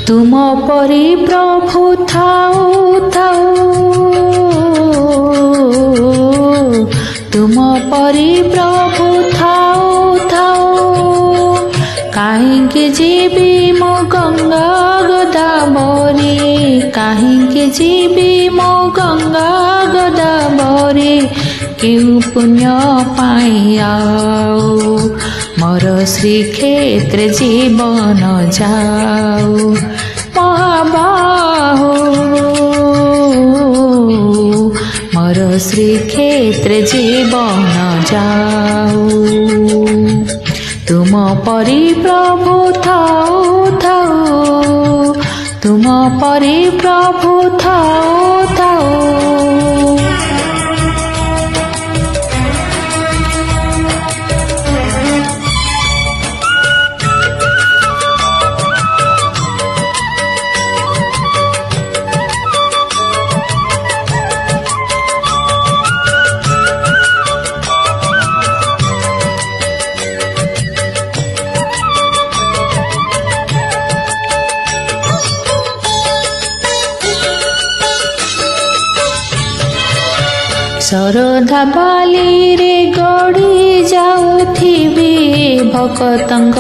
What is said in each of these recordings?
तुम परी प्रभु थाऊ थाऊ, तुम परी प्रभु थाऊ थाऊ, काहिंके जीवी मो गंगा गोदावरी, काहिंके जीवी मो गंगा गोदावरी, क्यों पुण्य पाई आओ मोर श्रीक्षेत्र जीवन जाऊ। महाबाहो मोर श्रीक्षेत्र जीवन जाऊ। तुम परी प्रभु थाऊ थाऊ, तुम परी प्रभु थाऊ थाऊ। ଶରଧା ବାଲିରେ ଗଡ଼ି ଯାଉଥିବି ଭକତଙ୍କ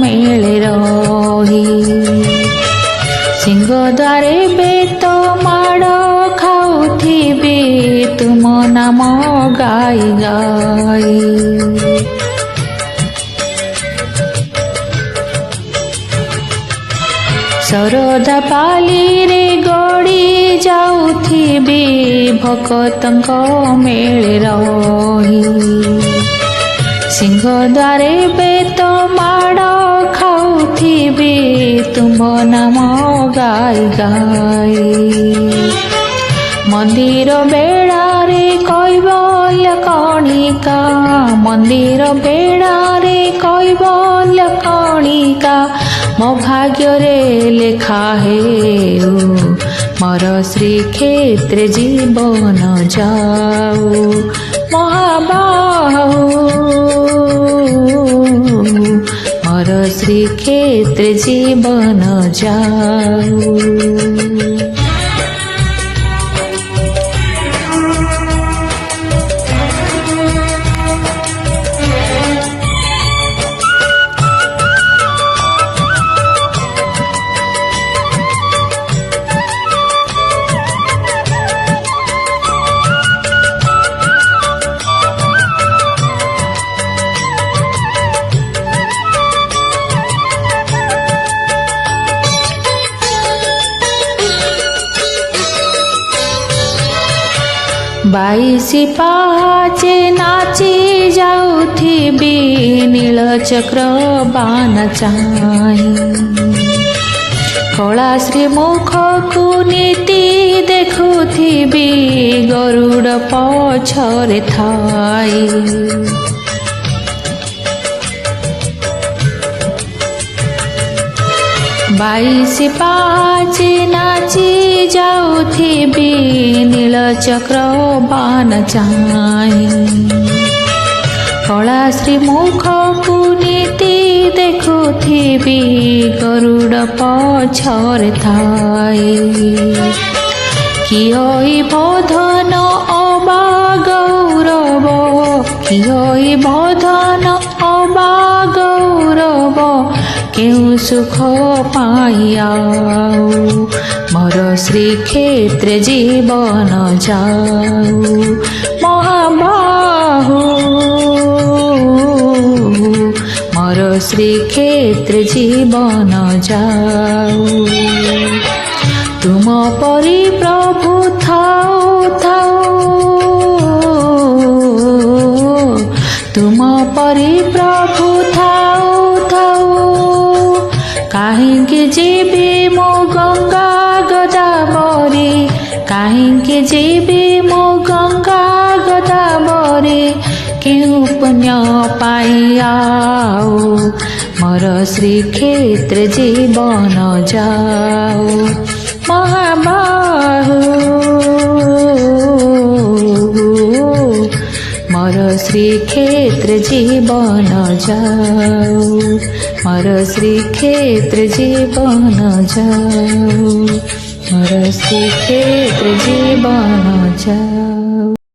ମେଳେ ରହି, ସିଂହଦ୍ୱାରେ ବେତ ମାଡ଼ ଖାଉଥିବି ତୁମ ନାମ ଗାଇ ଗାଇ। ଶରଧା ବାଲିରେ ଗଡ଼ି ଯାଉଥିବି ଭକତଙ୍କ ମେଳେ ରହି, ସିଂହଦ୍ୱାରେ ବେତ ମାଡ଼ ଖାଉଥିବି ତୁମ ନାମ ଗାଇ ଗାଇ। ମନ୍ଦିର ବେଳାରେ କୈବଲ୍ୟ କଣିକା, ମନ୍ଦିର ବେଳାରେ କୈବଲ୍ୟ କଣିକା, ମୋ ଭାଗ୍ୟରେ ଲେଖା ହେଉ ମୋର ଶ୍ରୀକ୍ଷେତ୍ର ଜୀବନ ଯାଉ। ମହାବାହୁ ମୋର ଶ୍ରୀକ୍ଷେତ୍ର ଜୀବନ ଯାଉ। ବାଇଶି ପାହାଚେ ନାଚି ଯାଉଥିବି ନୀଳଚକ୍ର ବାଣ ଚାହିଁ, କଳାଶ୍ରୀ ମୁଖକୁ ନୀତି ଦେଖୁଥିବି ଗରୁଡ଼ ପଛରେ ଥାଇ। ବାଇଶି ପାହାଚେ ନାଚି ଯାଉଥିବି ନୀଳଚକ୍ର ବାଣ ଚାହିଁ, କଳାଶ୍ରୀ ମୁଖକୁ ନୀତି ଦେଖୁଥିବି ଗରୁଡ଼ ପଛରେ ଥାଇ। କିଏ ବୋଧନ ଅବା ଗୌରବ, କିଏ ବୋଧନ ଅବା ଗୌରବ, କେଉଁ ସୁଖ ପାଇ ଆଉ ମୋର ଶ୍ରୀକ୍ଷେତ୍ର ଜୀବନ ଯାଉ। ମହାବାହୁ ମୋର ଶ୍ରୀକ୍ଷେତ୍ର ଜୀବନ ଯାଉ। ତୁମ ପରି ପ୍ରଭୁ ଥାଉ ଥାଉ, ତୁମ ପରି ପ୍ରଭୁ ଥାଉ ଥାଉ, କାହିଁକି ଯିବି ମୋ ଗଙ୍ଗା ଗୋଦାବରୀ, କାହିଁକି ଯିବି ମୋ ଗଙ୍ଗା ଗୋଦାବରୀ, କେଉଁ ପୁଣ୍ୟ ପାଇ ଆଉ ମୋର ଶ୍ରୀକ୍ଷେତ୍ର ଜୀବନ ଯାଉ। ମହାବାହୁ मोर श्रीक्षेत्र जीवन जाऊ मोर श्रीक्षेत्र जीवन जाऊ मोर श्रीक्षेत्र जीवन जाऊ।